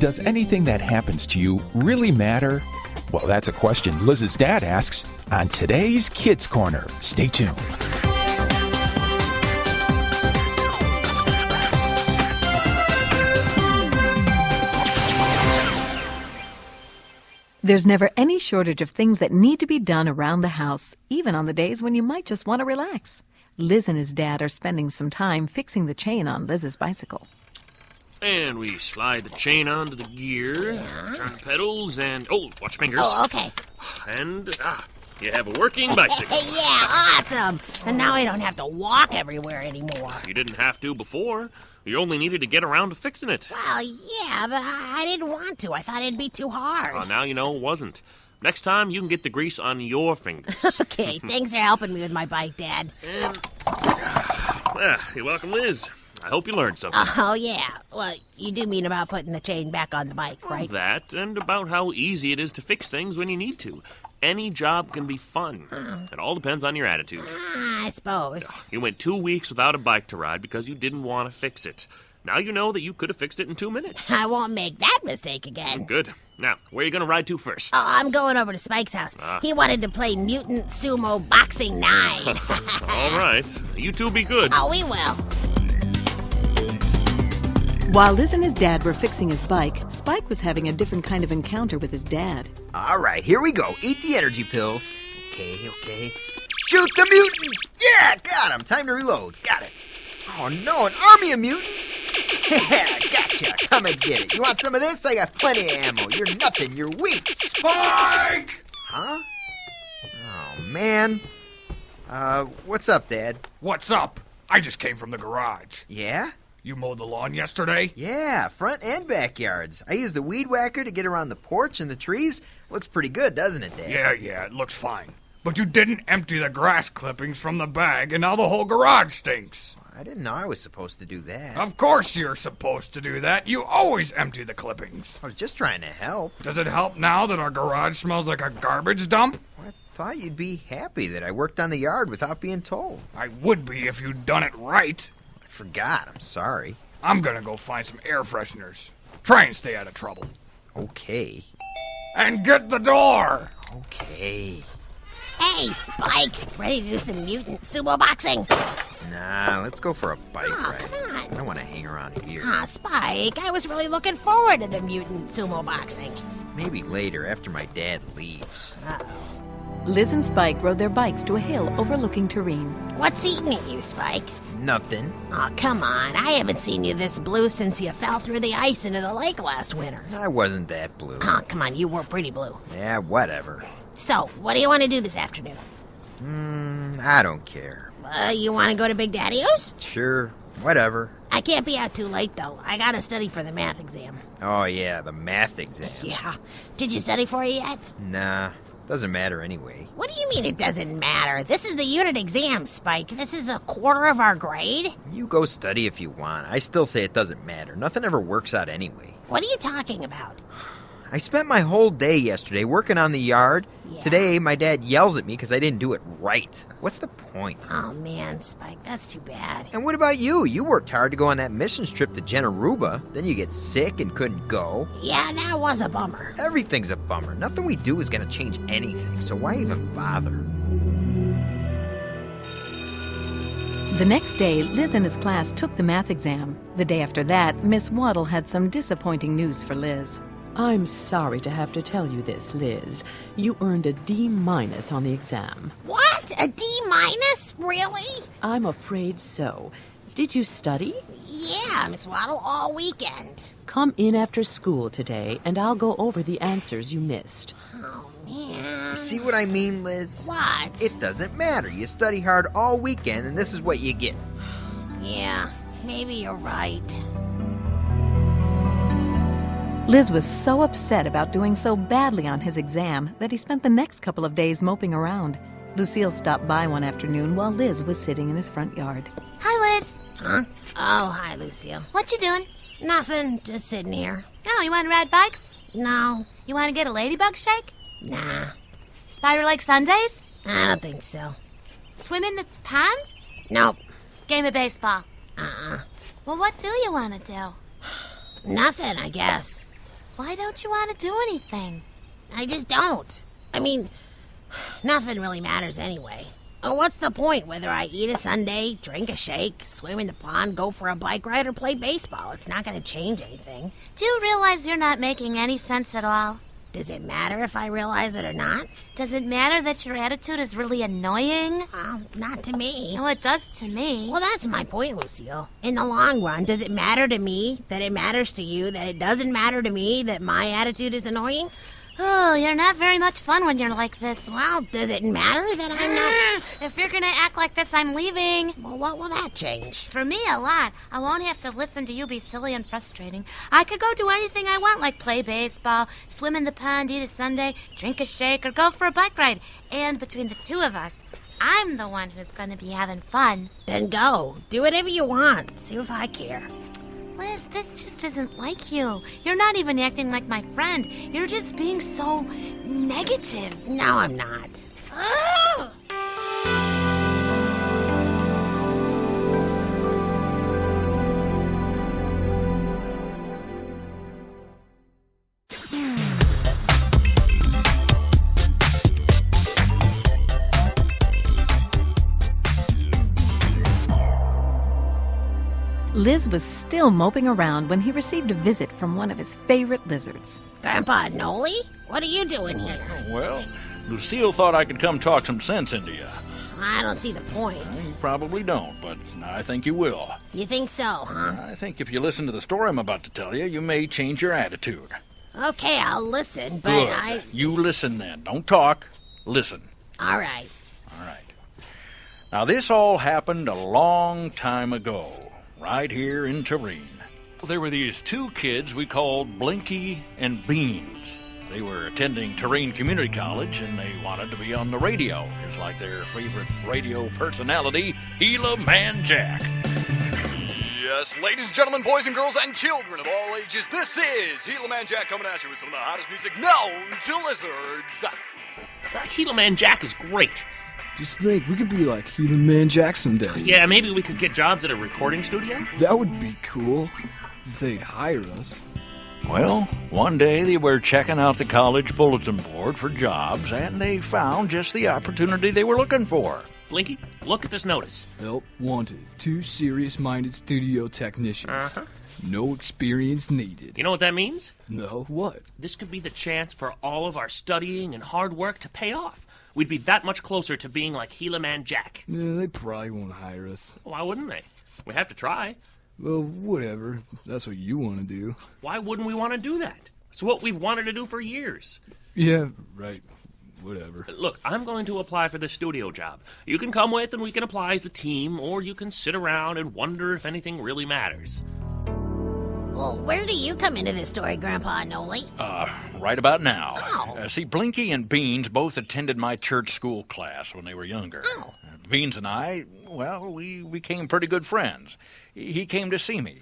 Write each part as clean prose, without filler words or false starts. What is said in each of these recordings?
Does anything that happens to you really matter? Well, that's a question Liz's dad asks on today's Kids Corner. Stay tuned. There's never any shortage of things that need to be done around the house, even on the days when you might just want to relax. Liz and his dad are spending some time fixing the chain on Liz's bicycle. And we slide the chain onto the gear, turn the pedals, and... Oh, watch your fingers. Oh, okay. And, you have a working bicycle. Yeah, awesome. And now I don't have to walk everywhere anymore. You didn't have to before. You only needed to get around to fixing it. Well, yeah, but I didn't want to. I thought it'd be too hard. Well, now you know it wasn't. Next time, you can get the grease on your fingers. Okay, thanks for helping me with my bike, Dad. And... you're welcome, Liz. I hope you learned something. Oh, yeah. Well, you do mean about putting the chain back on the bike, right? That, and about how easy it is to fix things when you need to. Any job can be fun. It all depends on your attitude. I suppose. You went 2 weeks without a bike to ride because you didn't want to fix it. Now you know that you could have fixed it in 2 minutes. I won't make that mistake again. Good. Now, where are you going to ride to first? Oh, I'm going over to Spike's house. He wanted to play Mutant Sumo Boxing 9. All right. You two be good. Oh, we will. While Liz and his dad were fixing his bike, Spike was having a different kind of encounter with his dad. All right, here we go. Eat the energy pills. Okay. Shoot the mutant! Yeah, got him. Time to reload. Got it. Oh, no, an army of mutants? Yeah, gotcha. Come and get it. You want some of this? I got plenty of ammo. You're nothing. You're weak. Spike! Huh? Oh, man. What's up, Dad? What's up? I just came from the garage. Yeah? You mowed the lawn yesterday? Yeah, front and backyards. I used the weed whacker to get around the porch and the trees. Looks pretty good, doesn't it, Dad? Yeah, it looks fine. But you didn't empty the grass clippings from the bag, and now the whole garage stinks. I didn't know I was supposed to do that. Of course you're supposed to do that. You always empty the clippings. I was just trying to help. Does it help now that our garage smells like a garbage dump? I thought you'd be happy that I worked on the yard without being told. I would be if you'd done it right. I forgot. I'm sorry. I'm gonna go find some air fresheners. Try and stay out of trouble. Okay. And get the door! Okay. Hey, Spike. Ready to do some mutant sumo boxing? Nah, let's go for a bike ride. Come on. I don't want to hang around here. Spike, I was really looking forward to the mutant sumo boxing. Maybe later, after my dad leaves. Liz and Spike rode their bikes to a hill overlooking Terrene. What's eating at you, Spike? Nothing. Oh, come on. I haven't seen you this blue since you fell through the ice into the lake last winter. I wasn't that blue. Oh, come on. You were pretty blue. Yeah, whatever. So, what do you want to do this afternoon? I don't care. You want to go to Big Daddy-O's? Sure, whatever. I can't be out too late, though. I gotta study for the math exam. Oh, yeah, the math exam. Yeah. Did you study for it yet? Nah, doesn't matter anyway. What do you mean it doesn't matter? This is the unit exam, Spike. This is a quarter of our grade. You go study if you want. I still say it doesn't matter. Nothing ever works out anyway. What are you talking about? I spent my whole day yesterday working on the yard. Yeah. Today, my dad yells at me because I didn't do it right. What's the point? Oh, man, Spike, that's too bad. And what about you? You worked hard to go on that missions trip to Genaruba. Then you get sick and couldn't go. Yeah, that was a bummer. Everything's a bummer. Nothing we do is going to change anything, so why even bother? The next day, Liz and his class took the math exam. The day after that, Miss Waddle had some disappointing news for Liz. I'm sorry to have to tell you this, Liz. You earned a D- on the exam. What? A D-? Really? I'm afraid so. Did you study? Yeah, Miss Waddle, all weekend. Come in after school today, and I'll go over the answers you missed. Oh, man. You see what I mean, Liz? What? It doesn't matter. You study hard all weekend, and this is what you get. Yeah, maybe you're right. Liz was so upset about doing so badly on his exam that he spent the next couple of days moping around. Lucille stopped by one afternoon while Liz was sitting in his front yard. Hi, Liz. Huh? Oh, hi, Lucio. What you doing? Nothing, just sitting here. Oh, you want to ride bikes? No. You want to get a ladybug shake? Nah, Spider like Sundays? I don't think so. Swim in the pond? Nope. Game of baseball? Uh-uh. Well, what do you want to do? Nothing, I guess. Why don't you want to do anything? I just don't. I mean, nothing really matters anyway. What's the point whether I eat a sundae, drink a shake, swim in the pond, go for a bike ride, or play baseball? It's not going to change anything. Do you realize you're not making any sense at all? Does it matter if I realize it or not? Does it matter that your attitude is really annoying? Not to me. No, it does to me. Well, that's my point, Lucille. In the long run, does it matter to me that it matters to you that it doesn't matter to me that my attitude is annoying? Oh, you're not very much fun when you're like this. Well, does it matter that I'm not... If you're gonna act like this, I'm leaving. Well, what will that change? For me, a lot. I won't have to listen to you be silly and frustrating. I could go do anything I want, like play baseball, swim in the pond, eat a sundae, drink a shake, or go for a bike ride. And between the two of us, I'm the one who's gonna be having fun. Then go. Do whatever you want. See if I care. Liz, this just isn't like you. You're not even acting like my friend. You're just being so negative. No, I'm not. Ugh! Liz was still moping around when he received a visit from one of his favorite lizards. Grandpa Anole? What are you doing here? Well, Lucille thought I could come talk some sense into you. I don't see the point. You probably don't, but I think you will. You think so, huh? I think if you listen to the story I'm about to tell you, you may change your attitude. Okay, I'll listen, but Good. You listen then. Don't talk. Listen. All right. All right. Now, this all happened a long time ago, right here in Terrene. There were these two kids we called Blinky and Beans. They were attending Terrene Community College, and they wanted to be on the radio, just like their favorite radio personality, Gila Man Jack. Yes, ladies and gentlemen, boys and girls, and children of all ages, this is Gila Man Jack coming at you with some of the hottest music known to lizards. Gila Man Jack is great. Just think, we could be like Gila Man Jack someday. Yeah, maybe we could get jobs at a recording studio? That would be cool. If they'd hire us. Well, one day they were checking out the college bulletin board for jobs, and they found just the opportunity they were looking for. Blinky, look at this notice. Help wanted. 2 serious-minded studio technicians. Uh-huh. No experience needed. You know what that means? No, what? This could be the chance for all of our studying and hard work to pay off. We'd be that much closer to being like Gila Man Jack. Yeah, they probably won't hire us. Why wouldn't they? We have to try. Well, whatever. If that's what you want to do. Why wouldn't we want to do that? It's what we've wanted to do for years. Yeah, right. Whatever. Look, I'm going to apply for this studio job. You can come with and we can apply as a team, or you can sit around and wonder if anything really matters. Well, where do you come into this story, Grandpa Noli? Right about now. Oh. See, Blinky and Beans both attended my church school class when they were younger. Oh. Beans and I, well, we became pretty good friends. He came to see me.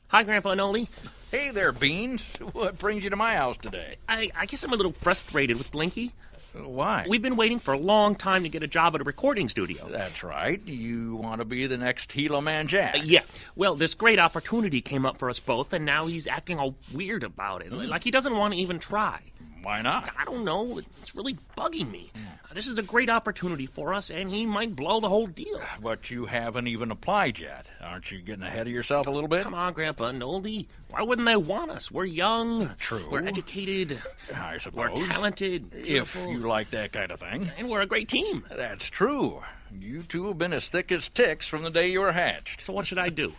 Hi, Grandpa Anole. Hey there, Beans. What brings you to my house today? I guess I'm a little frustrated with Blinky. Why? We've been waiting for a long time to get a job at a recording studio. That's right. You want to be the next Gila Man Jack. Yeah. Well, this great opportunity came up for us both, and now he's acting all weird about it. Like he doesn't want to even try. Why not? I don't know. It's really bugging me. This is a great opportunity for us, and he might blow the whole deal. But you haven't even applied yet. Aren't you getting ahead of yourself a little bit? Come on, Grandpa Noli. Why wouldn't they want us? We're young. True. We're educated. I suppose. We're talented. Beautiful. If you like that kind of thing. And we're a great team. That's true. You two have been as thick as ticks from the day you were hatched. So what should I do?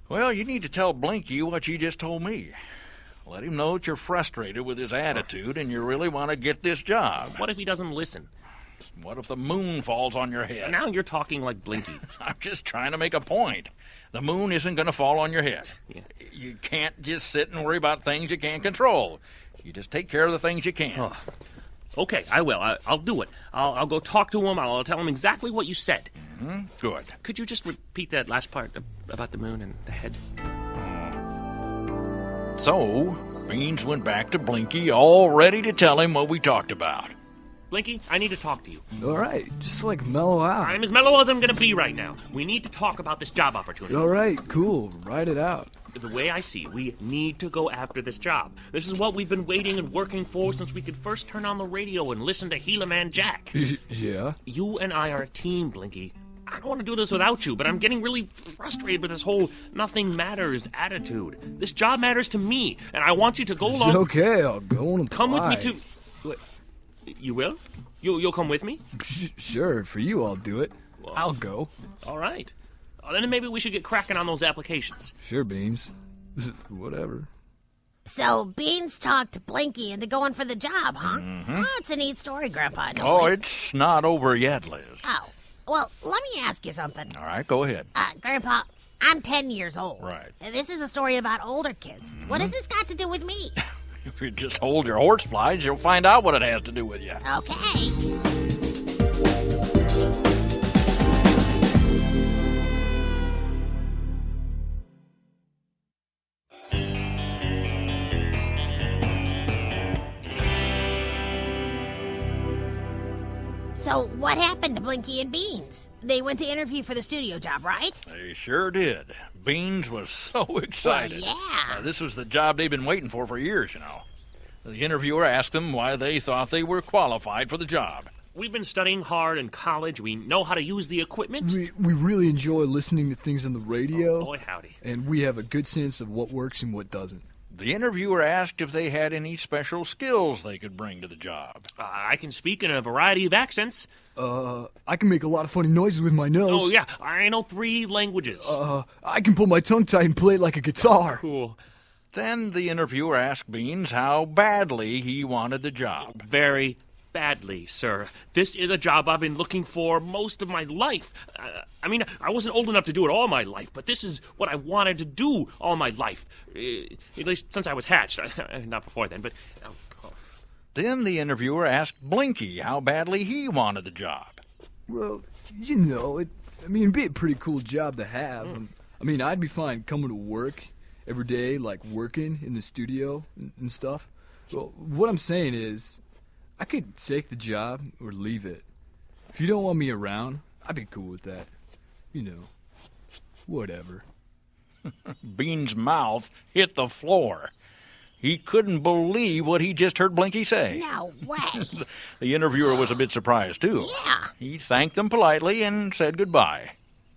Well, you need to tell Blinky what you just told me. Let him know that you're frustrated with his attitude and you really want to get this job. What if he doesn't listen? What if the moon falls on your head? Now you're talking like Blinky. I'm just trying to make a point. The moon isn't going to fall on your head. Yeah. You can't just sit and worry about things you can't control. You just take care of the things you can. Oh. Okay, I will. I'll do it. I'll go talk to him. I'll tell him exactly what you said. Mm-hmm. Good. Could you just repeat that last part about the moon and the head? So, Beans went back to Blinky, all ready to tell him what we talked about. Blinky, I need to talk to you. All right, just like mellow out. I'm as mellow as I'm going to be right now. We need to talk about this job opportunity. All right, cool. Write it out. The way I see it, we need to go after this job. This is what we've been waiting and working for since we could first turn on the radio and listen to Helaman Jack. Yeah? You and I are a team, Blinky. I don't want to do this without you, but I'm getting really frustrated with this whole nothing matters attitude. This job matters to me, and I want you to go along. It's okay, I'll go and apply. Come with me to... Wait, you will? You'll come with me? Sure, for you I'll do it. Well, I'll go. All right. Then maybe we should get cracking on those applications. Sure, Beans. Whatever. So, Beans talked Blinky into going for the job, huh? Mm-hmm. Oh, it's a neat story, Grandpa Anole. Oh, it's not over yet, Liz. Oh, well, let me ask you something. All right, go ahead. Grandpa, I'm 10 years old. Right. This is a story about older kids. Mm-hmm. What has this got to do with me? If you just hold your horse flies, you'll find out what it has to do with you. Okay. So, what happened to Blinky and Beans? They went to interview for the studio job, right? They sure did. Beans was so excited. Well, yeah. This was the job they've been waiting for years, you know. The interviewer asked them why they thought they were qualified for the job. We've been studying hard in college. We know how to use the equipment. We really enjoy listening to things on the radio. Oh, boy, howdy. And we have a good sense of what works and what doesn't. The interviewer asked if they had any special skills they could bring to the job. I can speak in a variety of accents. I can make a lot of funny noises with my nose. Oh, yeah. I know 3 languages. I can pull my tongue tight and play it like a guitar. Cool. Then the interviewer asked Beans how badly he wanted the job. Very badly, sir. This is a job I've been looking for most of my life. I mean, I wasn't old enough to do it all my life, but this is what I wanted to do all my life. At least since I was hatched. Not before then, but... Then the interviewer asked Blinky how badly he wanted the job. Well, you know, it'd be a pretty cool job to have. I mean, I'd be fine coming to work every day, like working in the studio and stuff. Well, what I'm saying is, I could take the job or leave it. If you don't want me around, I'd be cool with that. You know, whatever. Beans' mouth hit the floor. He couldn't believe what he just heard Blinky say. No way. The interviewer was a bit surprised, too. Yeah. He thanked them politely and said goodbye.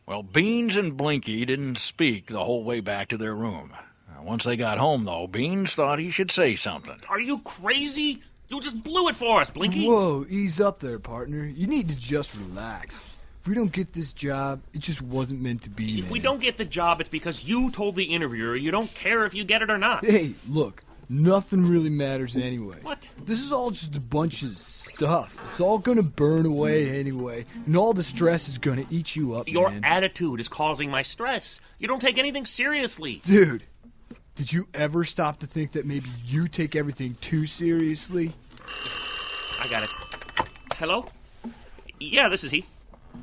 Well, Beans and Blinky didn't speak the whole way back to their room. Once they got home, though, Beans thought he should say something. Are you crazy? You just blew it for us, Blinky. Whoa, ease up there, partner. You need to just relax. If we don't get this job, it just wasn't meant to be. If we don't get the job, it's because you told the interviewer you don't care if you get it or not. Hey, look, nothing really matters anyway. What? This is all just a bunch of stuff. It's all gonna burn away anyway, and all the stress is gonna eat you up, Your man. attitude is causing my stress. You don't take anything seriously. Dude, did you ever stop to think that maybe you take everything too seriously? I got it. Hello? Yeah, this is he.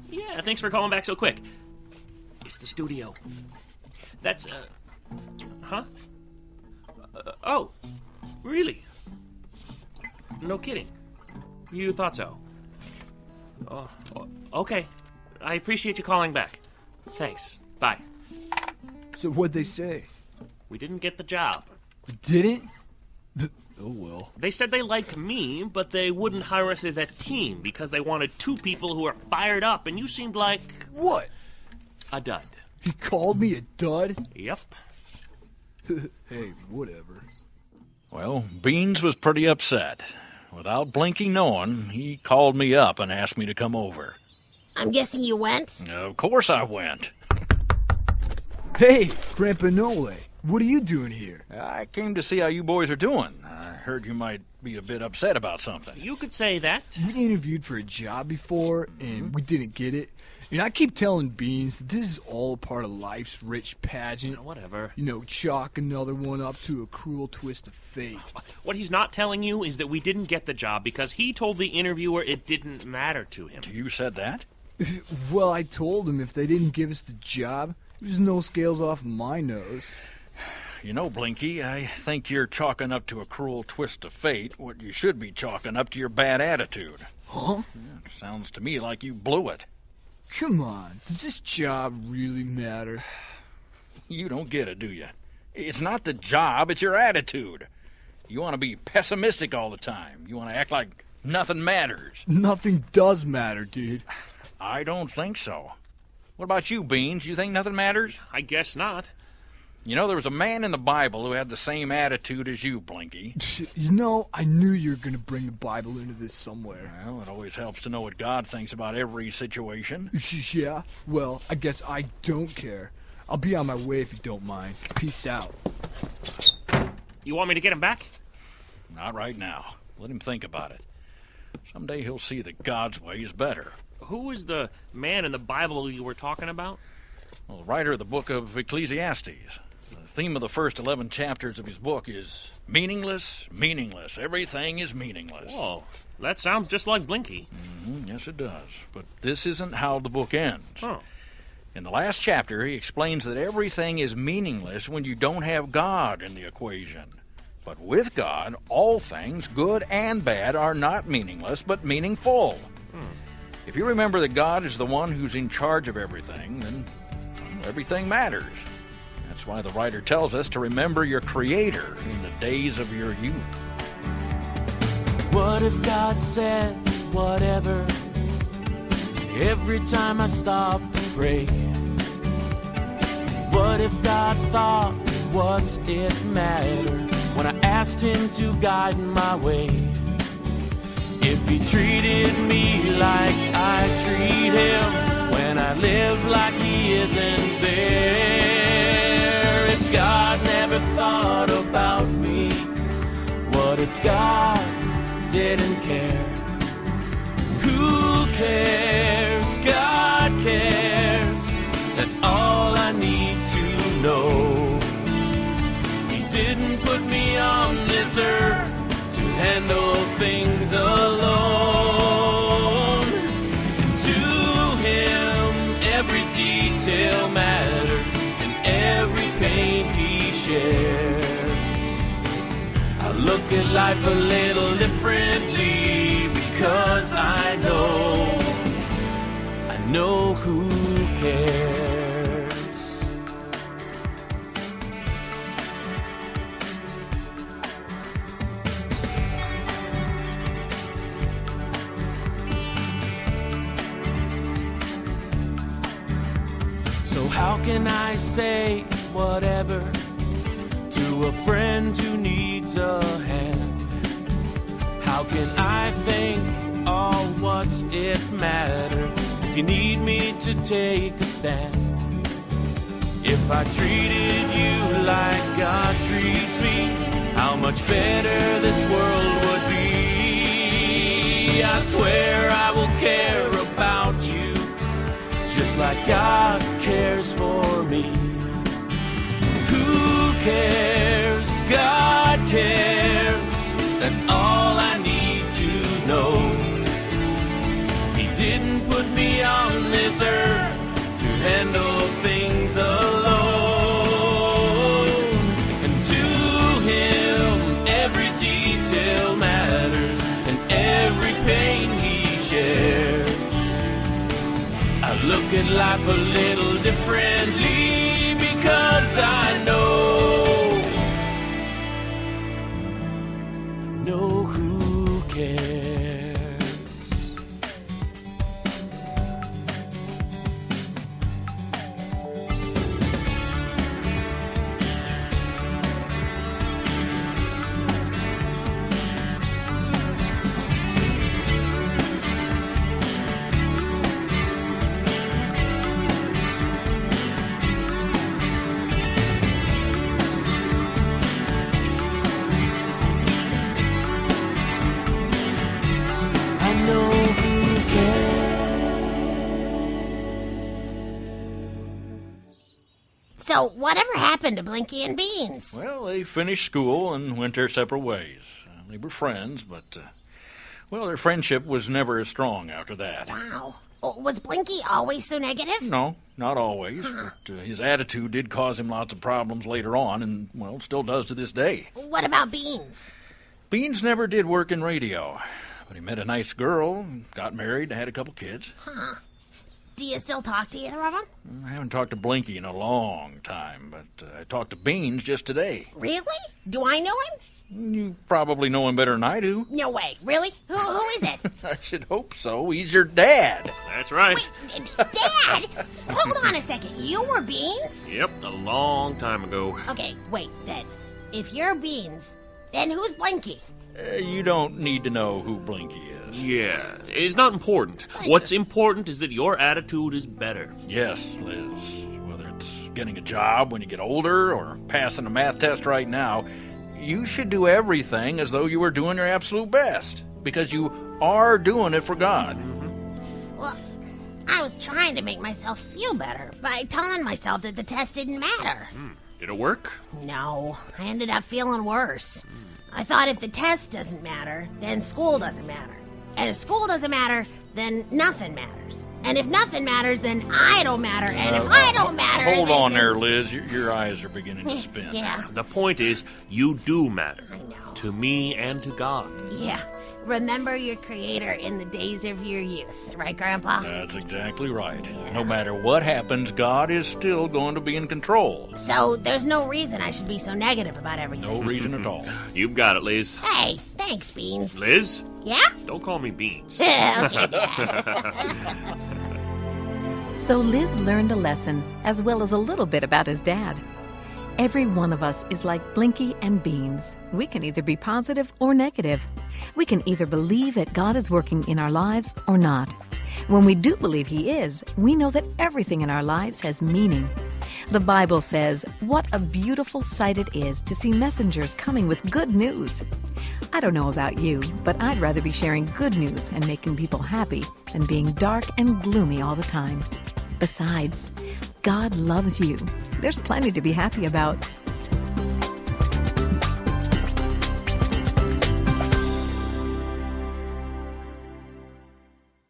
Yeah, thanks for calling back so quick. It's the studio. That's, huh? Oh, really? No kidding. You thought so? Oh, okay. I appreciate you calling back. Thanks. Bye. So what'd they say? We didn't get the job. Didn't? Oh, well. They said they liked me, but they wouldn't hire us as a team because they wanted 2 people who are fired up, and you seemed like... What? A dud. He called me a dud? Yep. Hey, whatever. Well, Beans was pretty upset. Without Blinky knowing, he called me up and asked me to come over. I'm guessing you went? Of course I went. Hey, Grandpa Anole, what are you doing here? I came to see how you boys are doing. I heard you might be a bit upset about something. You could say that. We interviewed for a job before, and we didn't get it. And I keep telling Beans that this is all a part of life's rich pageant. Whatever. You know, chalk another one up to a cruel twist of fate. What he's not telling you is that we didn't get the job because he told the interviewer it didn't matter to him. You said that? Well, I told him if they didn't give us the job, there's no scales off my nose. You know, Blinky, I think you're chalking up to a cruel twist of fate what you should be chalking up to your bad attitude. Huh? It sounds to me like you blew it. Come on, does this job really matter? You don't get it, do you? It's not the job, it's your attitude. You want to be pessimistic all the time. You want to act like nothing matters. Nothing does matter, dude. I don't think so. What about you, Beans? You think nothing matters? I guess not. You know, there was a man in the Bible who had the same attitude as you, Blinky. You know, I knew you were going to bring the Bible into this somewhere. Well, it always helps to know what God thinks about every situation. Yeah? Well, I guess I don't care. I'll be on my way if you don't mind. Peace out. You want me to get him back? Not right now. Let him think about it. Someday he'll see that God's way is better. Who is the man in the Bible you were talking about? Well, the writer of the book of Ecclesiastes. The theme of the first 11 chapters of his book is meaningless, meaningless. Everything is meaningless. Whoa, that sounds just like Blinky. Yes, it does. But this isn't how the book ends. Oh. In the last chapter, he explains that everything is meaningless when you don't have God in the equation. But with God, all things, good and bad, are not meaningless, but meaningful. If you remember that God is the one who's in charge of everything, then everything matters. That's why the writer tells us to remember your Creator in the days of your youth. What if God said whatever every time I stop to pray? What if God thought, what's it matter when I asked Him to guide my way? If He treated me like I treat Him when I live like He isn't there? If God never thought about me, what if God didn't care? Who cares? God cares. That's all I need to know. He didn't put me on this earth to handle things alone. And to Him, every detail matters, and every pain He shares. I look at life a little differently because I know who cares. So how can I say whatever to a friend who needs a hand? How can I think, oh, what's it matter if you need me to take a stand? If I treated you like God treats me, how much better this world would be. I swear I will care about you just like God cares for me. Who cares? God cares. That's all I need to know. He didn't put me on this earth to handle things alone. And to Him, every detail matters, and every pain He shares. I look at life a little differently because I know who cares. So, whatever happened to Blinky and Beans? Well, they finished school and went their separate ways. They were friends, but, their friendship was never as strong after that. Wow. Was Blinky always so negative? No, not always, but his attitude did cause him lots of problems later on, and, still does to this day. What about Beans? Beans never did work in radio, but he met a nice girl, got married, and had a couple kids. Huh. Do you still talk to either of them? I haven't talked to Blinky in a long time, but I talked to Beans just today. Really? Do I know him? You probably know him better than I do. No way. Really? Who is it? I should hope so. He's your dad. That's right. Wait, Dad? Hold on a second. You were Beans? Yep, a long time ago. Okay, wait, then. If you're Beans, then who's Blinky? You don't need to know who Blinky is. Yeah, it's not important. What's important is that your attitude is better. Yes, Liz. Whether it's getting a job when you get older or passing a math test right now, you should do everything as though you were doing your absolute best, because you are doing it for God. Well, I was trying to make myself feel better by telling myself that the test didn't matter. Did it work? No, I ended up feeling worse. I thought if the test doesn't matter, then school doesn't matter. And if school doesn't matter, then nothing matters. And if nothing matters, then I don't matter. And if I don't matter... Hold then on there, Liz. Your eyes are beginning to spin. Yeah. The point is, you do matter. I know. To me and to God. Yeah. Remember your creator in the days of your youth, right, Grandpa? That's exactly right. Yeah. No matter what happens, God is still going to be in control. So there's no reason I should be so negative about everything. No reason at all. You've got it, Liz. Hey, thanks, Beans. Liz? Yeah? Don't call me Beans. Okay, Dad. So Liz learned a lesson, as well as a little bit about his dad. Every one of us is like Blinky and Beans. We can either be positive or negative. We can either believe that God is working in our lives or not. When we do believe He is, we know that everything in our lives has meaning. The Bible says, "What a beautiful sight it is to see messengers coming with good news." I don't know about you, but I'd rather be sharing good news and making people happy than being dark and gloomy all the time. Besides, God loves you. There's plenty to be happy about.